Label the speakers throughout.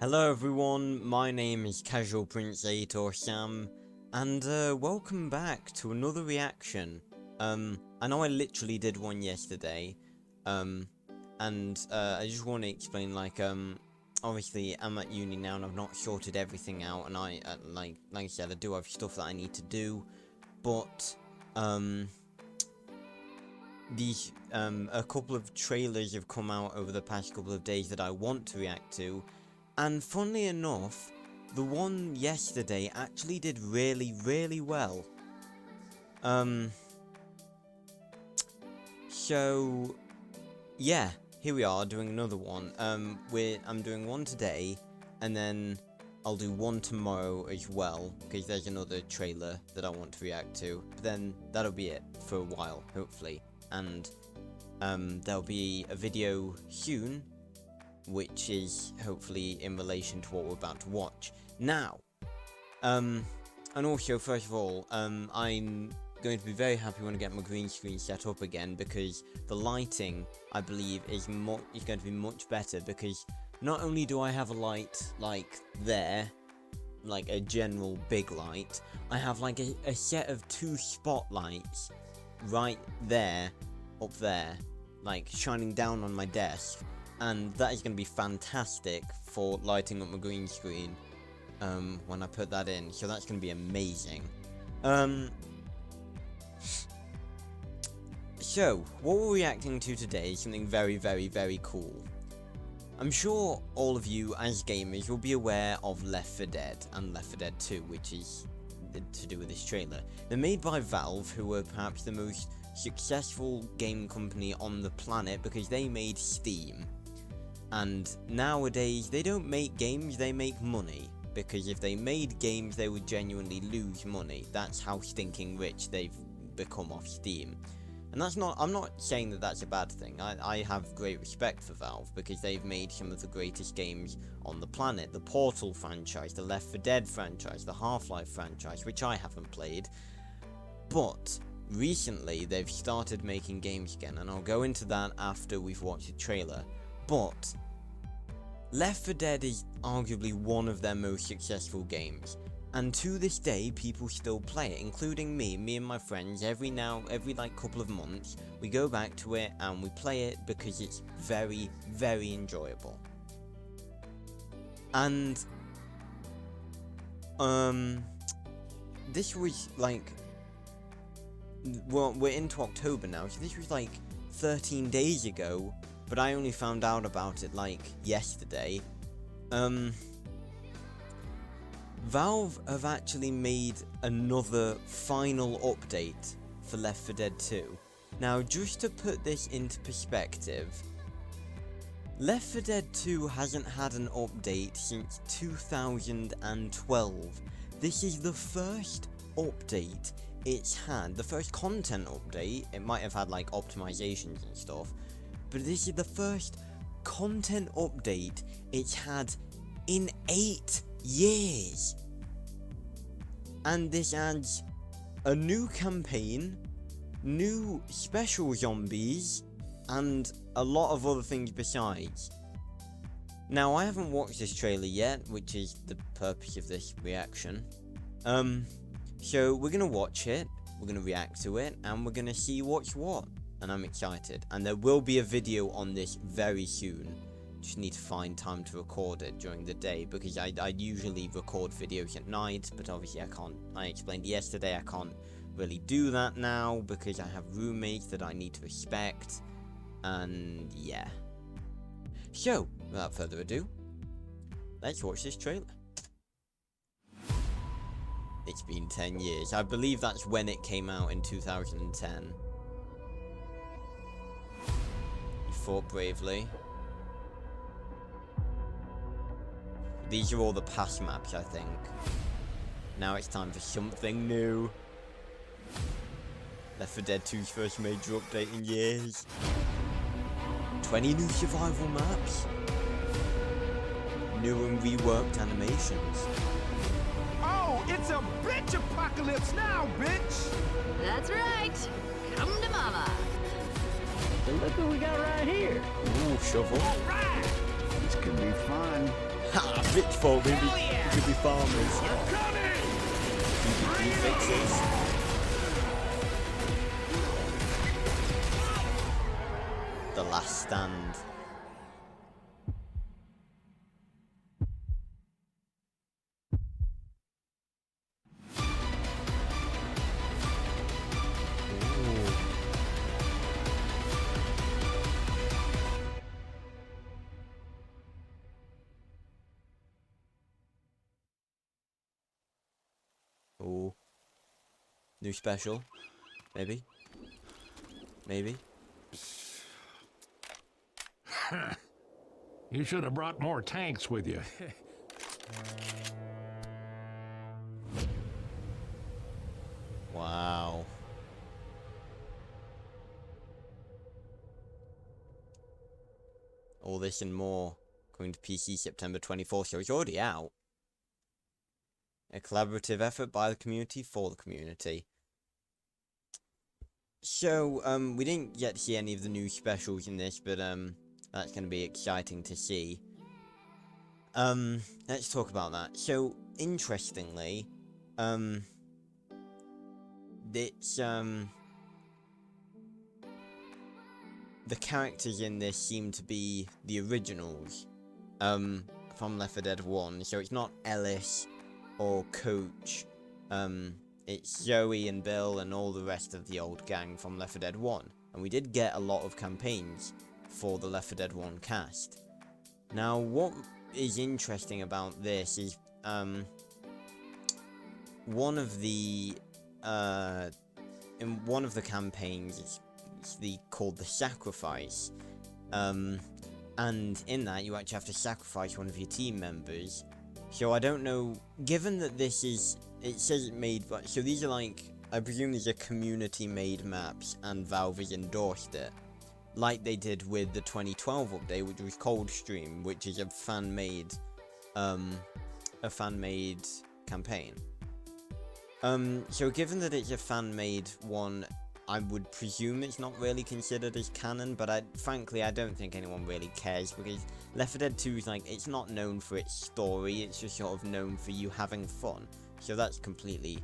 Speaker 1: Hello everyone, my name is Casual Prince 8 or Sam, and welcome back to another reaction. I know I literally did one yesterday, and I just want to explain, obviously I'm at uni now and I've not sorted everything out, and like I said, I do have stuff that I need to do, but, a couple of trailers have come out over the past couple of days that I want to react to. And funnily enough, the one yesterday actually did really well. So yeah, here we are doing another one. I'm doing one today, and then I'll do one tomorrow as well, because there's another trailer that I want to react to. But then that'll be it for a while, hopefully. And there'll be a video soon, which is hopefully in relation to what we're about to watch. Now, and also, first of all, I'm going to be very happy when I get my green screen set up again, because the lighting, I believe, is going to be much better, because not only do I have a light, like, there, like a general big light, I have, like, a set of 2 spotlights right there, up there, like, shining down on my desk. And that is going to be fantastic for lighting up my green screen when I put that in. So that's going to be amazing. So, what we're reacting to today is something very cool. I'm sure all of you as gamers will be aware of Left 4 Dead and Left 4 Dead 2, which is to do with this trailer. They're made by Valve, who are perhaps the most successful game company on the planet, because they made Steam. And nowadays, they don't make games, they make money. Because if they made games, they would genuinely lose money. That's how stinking rich they've become off Steam. And that's not, I'm not saying that that's a bad thing. I have great respect for Valve, because they've made some of the greatest games on the planet. The Portal franchise, the Left 4 Dead franchise, the Half-Life franchise, which I haven't played. But recently, they've started making games again, and I'll go into that after we've watched the trailer. But Left 4 Dead is arguably one of their most successful games, and to this day people still play it, including me and my friends. Every like couple of months we go back to it and we play it, because it's very enjoyable. And this was like, well, we're into October now, so this was like 13 days ago. But I only found out about it, like, yesterday. Valve have actually made another final update for Left 4 Dead 2. Now, just to put this into perspective, Left 4 Dead 2 hasn't had an update since 2012. This is the first update it's had, the first content update. It might have had, like, optimizations and stuff, but this is the first content update it's had in 8 years. And this adds a new campaign, new special zombies, and a lot of other things besides. Now, I haven't watched this trailer yet, which is the purpose of this reaction. So we're gonna watch it, we're gonna react to it, and we're gonna see what's what. And I'm excited, and there will be a video on this very soon. Just need to find time to record it during the day, because I usually record videos at night, but obviously I can't. I explained yesterday I can't really do that now, because I have roommates that I need to respect, and yeah. So, without further ado, let's watch this trailer. It's been 10 years. I believe that's when it came out in 2010. Fought bravely. These are all the past maps, I think. Now it's time for something new. Left 4 Dead 2's first major update in years. 20 new survival maps. New and reworked animations.
Speaker 2: Oh, it's a bitch apocalypse now, bitch!
Speaker 3: That's right. Come to mama.
Speaker 4: So look what we got right here.
Speaker 1: Ooh, shovel.
Speaker 2: All right!
Speaker 4: This could be fun.
Speaker 1: Ha! pitchfork, maybe
Speaker 2: yeah.
Speaker 1: we could be farmers.
Speaker 2: We're coming!
Speaker 1: PvP fixes. The Last Stand. Ooh. New special. Maybe. Maybe.
Speaker 5: You should have brought more tanks with you.
Speaker 1: Wow. All this and more coming to PC September 24th, so it's already out. A collaborative effort by the community for the community. So, we didn't get to see any of the new specials in this, but, that's going to be exciting to see. Let's talk about that. So, interestingly, it's, the characters in this seem to be the originals, from Left 4 Dead 1, so it's not Ellis or Coach, it's Joey and Bill and all the rest of the old gang from Left 4 Dead 1, and we did get a lot of campaigns for the Left 4 Dead 1 cast. Now, what is interesting about this is, one of the, in one of the campaigns, it's called the Sacrifice, and in that you actually have to sacrifice one of your team members. So I don't know, given that this is, it says it made, but so these are like, I presume these are community-made maps, and Valve has endorsed it, like they did with the 2012 update, which was Coldstream, which is a fan-made campaign. So given that it's a fan-made one, I would presume it's not really considered as canon, but frankly, I don't think anyone really cares, because Left 4 Dead 2 is like, it's not known for its story, it's just sort of known for you having fun, so that's completely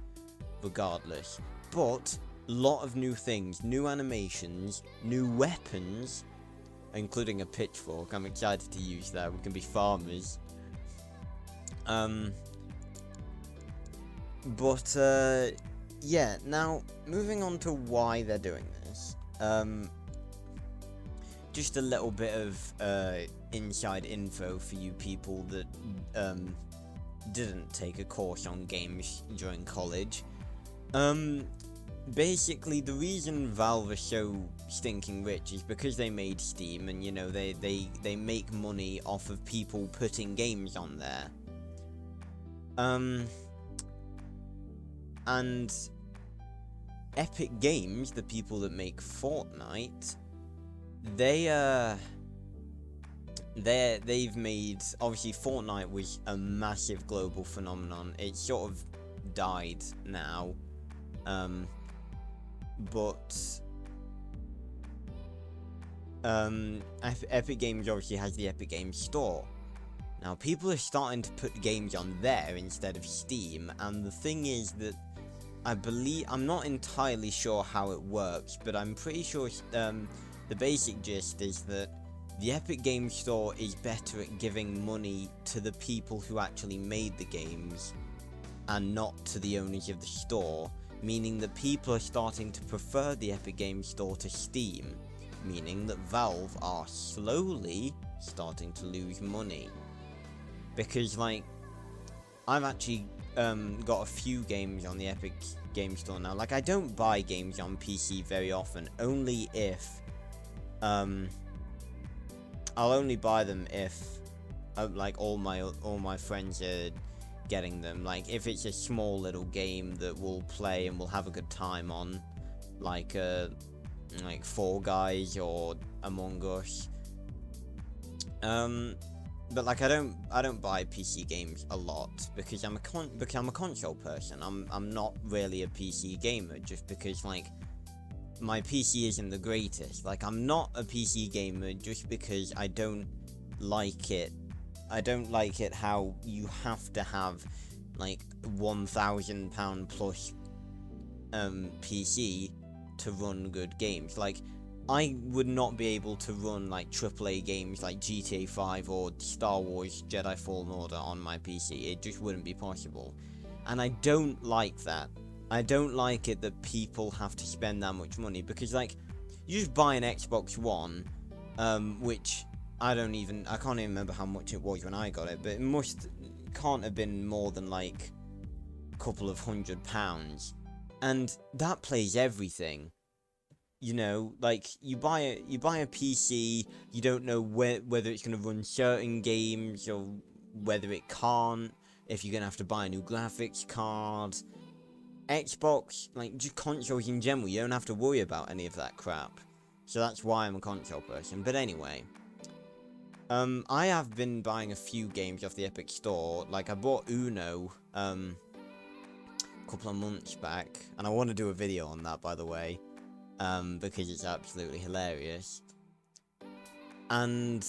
Speaker 1: regardless. But, a lot of new things, new animations, new weapons, including a pitchfork. I'm excited to use that, we can be farmers. Yeah, now, moving on to why they're doing this, just a little bit of, inside info for you people that, didn't take a course on games during college. Basically, the reason Valve is so stinking rich is because they made Steam, and, you know, they make money off of people putting games on there. And Epic Games, the people that make Fortnite, they've made, obviously Fortnite was a massive global phenomenon. It sort of died now, but Epic Games obviously has the Epic Games Store. Now people are starting to put games on there instead of Steam, and the thing is that I'm not entirely sure how it works, but I'm pretty sure the basic gist is that the Epic Games Store is better at giving money to the people who actually made the games, and not to the owners of the store, meaning that people are starting to prefer the Epic Games Store to Steam, meaning that Valve are slowly starting to lose money. Because, like, I've actually got a few games on the Epic Games Store now. Like, I don't buy games on PC very often, only if, I'll only buy them if, like, all my friends are getting them. Like, if it's a small little game that we'll play and we'll have a good time on, like Fall Guys or Among Us. But like I don't buy PC games a lot because I'm a console person. I'm not really a PC gamer just because like my PC isn't the greatest. Like I'm not a PC gamer just because I don't like it I don't like it how you have to have like £1,000 plus PC to run good games. Like, I would not be able to run like AAA games like GTA 5 or Star Wars Jedi Fallen Order on my PC. It just wouldn't be possible. And I don't like that. I don't like it that people have to spend that much money, because like, you just buy an Xbox One, which I can't even remember how much it was when I got it, but it can't have been more than like a couple of £100, and that plays everything. You know, like, you buy a PC, you don't know whether it's going to run certain games or whether it can't, if you're going to have to buy a new graphics card. Xbox, like, just consoles in general, you don't have to worry about any of that crap. So that's why I'm a console person. But anyway, I have been buying a few games off the Epic Store. Like, I bought Uno a couple of months back, and I want to do a video on that, by the way. Because it's absolutely hilarious. And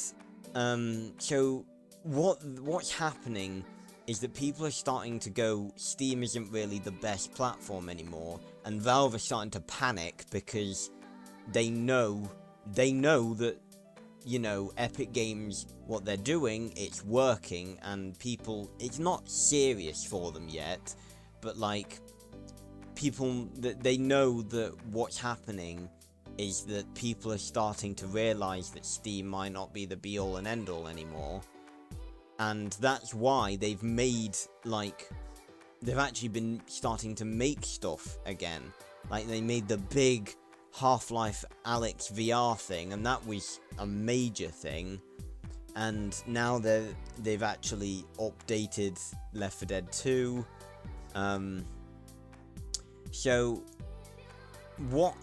Speaker 1: so what's happening is that people are starting to go, Steam isn't really the best platform anymore, and Valve are starting to panic because they know that, you know, Epic Games, what they're doing, it's working, and people, it's not serious for them yet, but like, people, that they know that what's happening is that people are starting to realize that Steam might not be the be all and end all anymore, and that's why they've made, like, they've actually been starting to make stuff again. Like, they made the big Half-Life Alyx VR thing, and that was a major thing, and now they've actually updated Left 4 Dead 2. So, what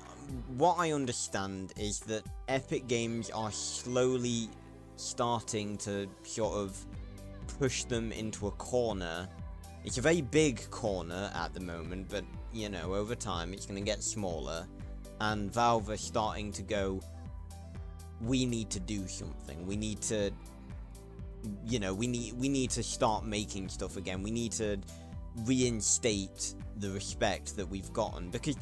Speaker 1: I understand is that Epic Games are slowly starting to sort of push them into a corner. It's a very big corner at the moment, but, you know, over time it's going to get smaller, and Valve are starting to go, we need to do something. We need to, you know, we need to start making stuff again. We need to reinstate the respect that we've gotten, because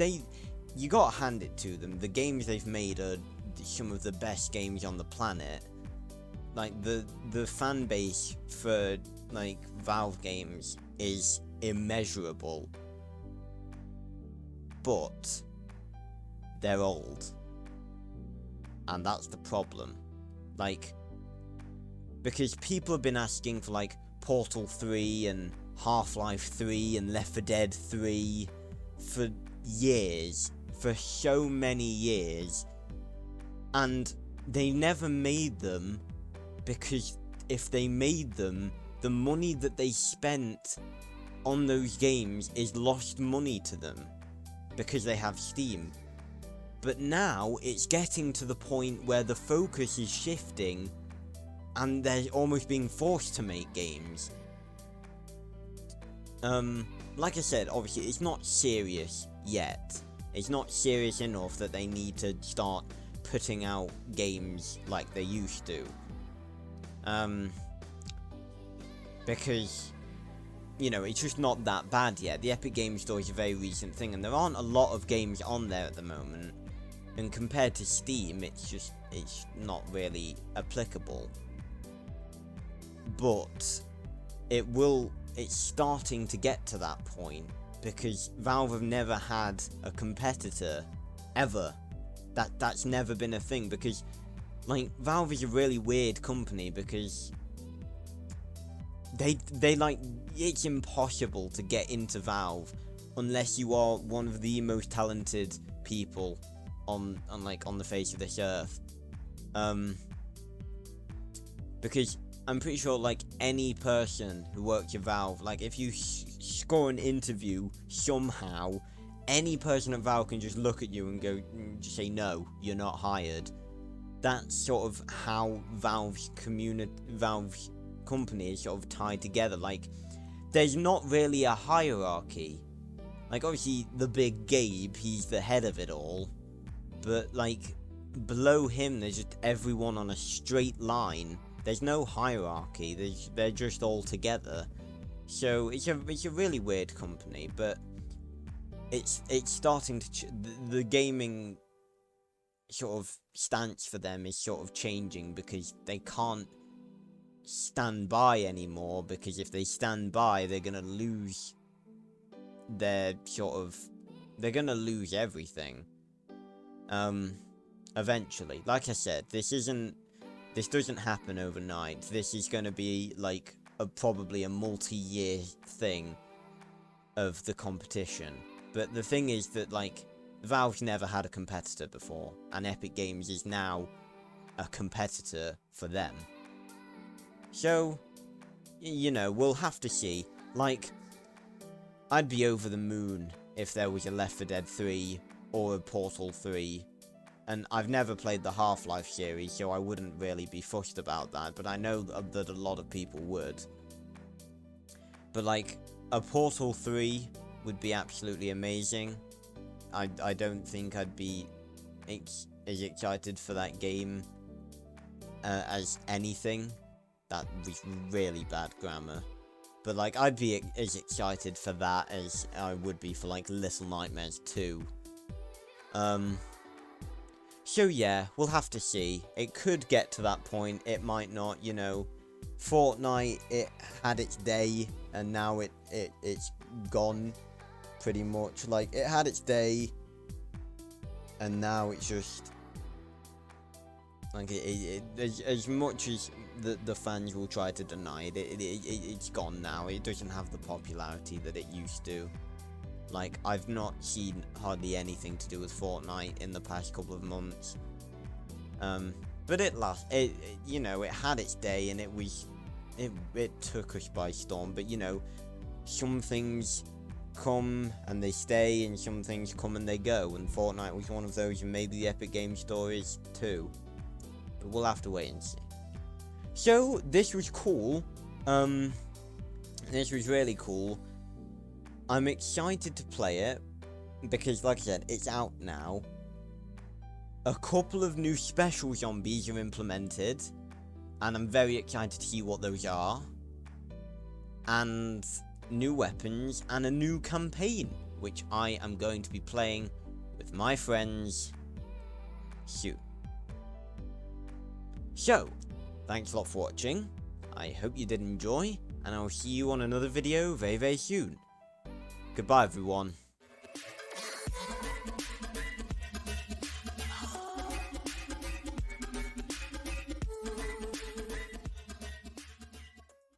Speaker 1: you gotta hand it to them, the games they've made are some of the best games on the planet. Like, the fan base for, like, Valve games is immeasurable, but they're old, and that's the problem. Like, because people have been asking for, like, Portal 3 and Half-Life 3 and Left 4 Dead 3 for years, for so many years, and they never made them, because if they made them, the money that they spent on those games is lost money to them, because they have Steam. But now it's getting to the point where the focus is shifting, and they're almost being forced to make games. Like I said, obviously it's not serious yet. It's not serious enough that they need to start putting out games like they used to. Because, you know, it's just not that bad yet. The Epic Games Store is a very recent thing, and there aren't a lot of games on there at the moment. And compared to Steam, it's not really applicable. But it's starting to get to that point, because Valve have never had a competitor, ever. That's never been a thing, because, like, Valve is a really weird company, because they like, it's impossible to get into Valve unless you are one of the most talented people on the face of this earth. Because I'm pretty sure, like, any person who works at Valve, like, if you score an interview somehow, any person at Valve can just look at you and go, just say, no, you're not hired. That's sort of how Valve's company is sort of tied together. Like, there's not really a hierarchy. Like, obviously, the big Gabe, he's the head of it all, but, like, below him, there's just everyone on a straight line There's no hierarchy. They're just all together. So it's a really weird company, but it's starting to the gaming sort of stance for them is sort of changing, because they can't stand by anymore, because if they stand by, they're gonna lose they're gonna lose everything. Eventually. Like I said, this doesn't happen overnight. This is gonna be like probably a multi-year thing of the competition. But the thing is that, like, Valve's never had a competitor before, and Epic Games is now a competitor for them. So, you know, we'll have to see. Like, I'd be over the moon if there was a Left 4 Dead 3 or a Portal 3. And I've never played the Half-Life series, so I wouldn't really be fussed about that, but I know that a lot of people would. But, like, a Portal 3 would be absolutely amazing. I don't think I'd be as excited for that game as anything. That was really bad grammar. But, like, I'd be as excited for that as I would be for, like, Little Nightmares 2. So yeah, we'll have to see. It could get to that point, it might not, you know. Fortnite, it had its day, and now it's gone, pretty much. Like, it had its day, and now it's just... Like, as much as the fans will try to deny it, it's gone now. It doesn't have the popularity that it used to. Like, I've not seen hardly anything to do with Fortnite in the past couple of months. But you know, it had its day, and it took us by storm. But, you know, some things come and they stay, and some things come and they go. And Fortnite was one of those, and maybe the Epic Games Store is too. But we'll have to wait and see. So, this was cool. This was really cool. I'm excited to play it, because, like I said, it's out now. A couple of new special zombies are implemented, and I'm very excited to see what those are. And new weapons, and a new campaign, which I am going to be playing with my friends soon. So, thanks a lot for watching. I hope you did enjoy, and I will see you on another video very, very soon. Goodbye, everyone.